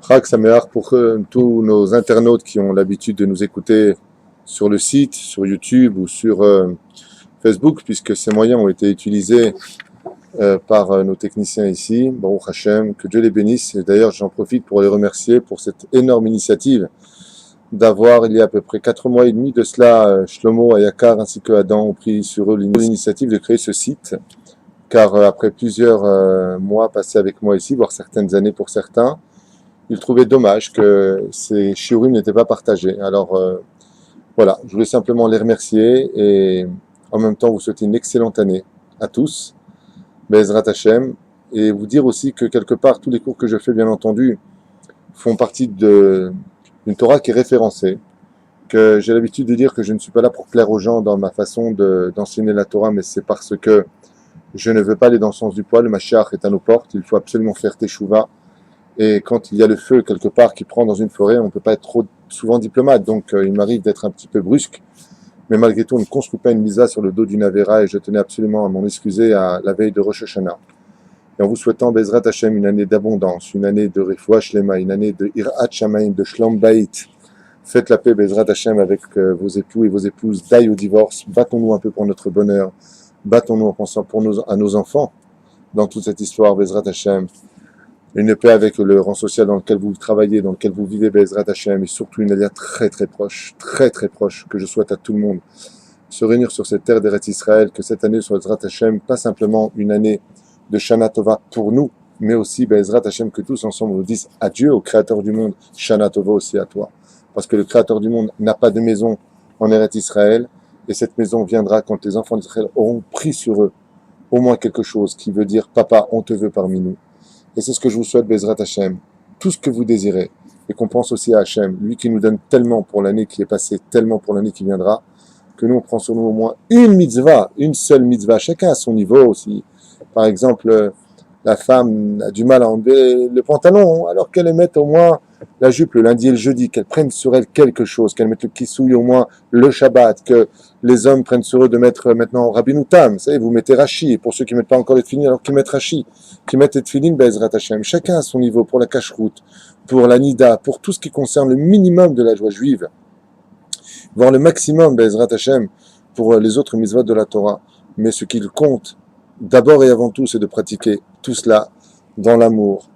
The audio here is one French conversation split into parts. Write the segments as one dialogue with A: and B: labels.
A: Chag Sameach pour tous nos internautes qui ont l'habitude de nous écouter sur le site, sur YouTube ou sur Facebook, puisque ces moyens ont été utilisés par nos techniciens ici. Baruch Hashem, que Dieu les bénisse. Et d'ailleurs, j'en profite pour les remercier pour cette énorme initiative d'avoir, il y a à peu près 4 mois et demi de cela, Shlomo, Ayakar ainsi que Adam ont pris sur eux l'initiative de créer ce site. Car après plusieurs mois passés avec moi ici, voire certaines années pour certains, ils trouvaient dommage que ces shiurim n'étaient pas partagés. Alors voilà, je voulais simplement les remercier et en même temps vous souhaiter une excellente année à tous, Be'ezrat Hashem, et vous dire aussi que quelque part tous les cours que je fais, bien entendu, font partie d'une Torah qui est référencée, que j'ai l'habitude de dire que je ne suis pas là pour plaire aux gens dans ma façon d'enseigner la Torah, mais c'est parce que je ne veux pas aller dans le sens du poil. Le Mashiach est à nos portes, il faut absolument faire teshuva. Et quand il y a le feu quelque part qui prend dans une forêt, on ne peut pas être trop souvent diplomate. Donc il m'arrive d'être un petit peu brusque. Mais malgré tout, on ne construit pas une misa sur le dos d'une Avera et je tenais absolument à m'en excuser à la veille de Rosh Hashanah. Et en vous souhaitant, Bezrat Hashem, une année d'abondance, une année de Refoua Shlema, une année de Irat Shamaim, de Shlom Bayit. Faites la paix, Bezrat Hashem, avec vos époux et vos épouses. Daï au divorce. Battons-nous un peu pour notre bonheur. Battons-nous en pensant à nos enfants dans toute cette histoire, Bezrat Hashem. Une paix avec le rang social dans lequel vous travaillez, dans lequel vous vivez, Bezrat Hashem, et surtout une alliance très très proche, que je souhaite à tout le monde. Se réunir sur cette terre d'Eretz Israël, que cette année soit Bezrat Hashem, pas simplement une année de Shana Tova pour nous, mais aussi Bezrat Hashem, que tous ensemble nous disent adieu au Créateur du monde, Shana Tova aussi à toi. Parce que le Créateur du monde n'a pas de maison en Eretz Israël, et cette maison viendra quand les enfants d'Israël auront pris sur eux au moins quelque chose qui veut dire « Papa, on te veut parmi nous ». Et c'est ce que je vous souhaite, Bezrat Hashem, tout ce que vous désirez, et qu'on pense aussi à Hashem, lui qui nous donne tellement pour l'année qui est passée, tellement pour l'année qui viendra, que nous on prend sur nous au moins une mitzvah, une seule mitzvah, chacun à son niveau aussi. Par exemple, la femme a du mal à enlever le pantalon, alors qu'elle mette au moins la jupe le lundi et le jeudi, qu'elle prenne sur elle quelque chose, qu'elle mette le kissouille au moins le Shabbat, que les hommes prennent sur eux de mettre maintenant Rabbeinu Tam, vous savez, vous mettez Rashi, et pour ceux qui ne mettent pas encore les tefilin, alors qu'ils mettent Rashi, qui mettent les tefilin, Be'ezrat Hashem, chacun à son niveau, pour la cache-route, pour la nida, pour tout ce qui concerne le minimum de la joie juive, voire le maximum, Be'ezrat Hashem, pour les autres mitzvot de la Torah. Mais ce qu'il compte, d'abord et avant tout, c'est de pratiquer tout cela dans l'amour,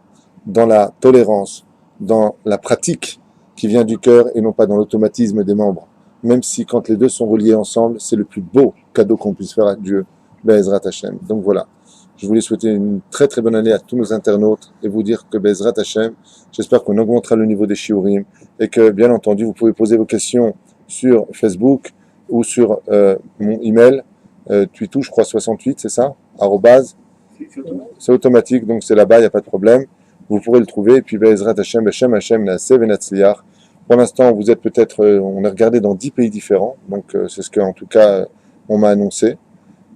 A: dans la tolérance, dans la pratique qui vient du cœur et non pas dans l'automatisme des membres. Même si quand les deux sont reliés ensemble, c'est le plus beau cadeau qu'on puisse faire à Dieu, Be'ezrat Hashem. Donc voilà, je voulais souhaiter une très très bonne année à tous nos internautes et vous dire que Be'ezrat Hashem, j'espère qu'on augmentera le niveau des shiurim et que bien entendu vous pouvez poser vos questions sur Facebook ou sur mon email, Twitou, je crois 68, c'est ça, arrobase. C'est automatique, donc c'est là-bas, il n'y a pas de problème. Vous pourrez le trouver. Et puis, Be'ezrat Hashem, Beshem Hashem, Naaseh Venatzliach. Pour l'instant, vous êtes peut-être, on est regardé dans 10 pays différents. Donc, c'est ce qu'en tout cas, on m'a annoncé.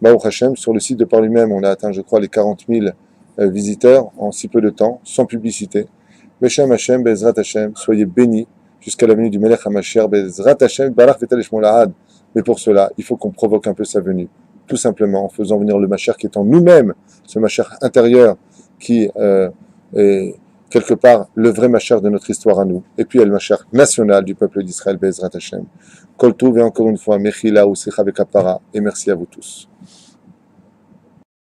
A: Baruch Hashem, sur le site de par lui-même, on a atteint, je crois, les 40 000 visiteurs en si peu de temps, sans publicité. Beshem Hashem, Be'ezrat Hashem, soyez bénis jusqu'à la venue du Melech HaMashiach. Be'ezrat Hashem, Barach Vetal Shmo Lahad. Mais pour cela, il faut qu'on provoque un peu sa venue. Tout simplement en faisant venir le Mashiach qui est en nous-mêmes, ce Mashiach intérieur qui est quelque part le vrai Mashiach de notre histoire à nous. Et puis le Mashiach national du peuple d'Israël, Be'ezrat Hashem. Kol Tov et encore une fois, Mechila ou Sicha Bekapara, et merci à vous tous.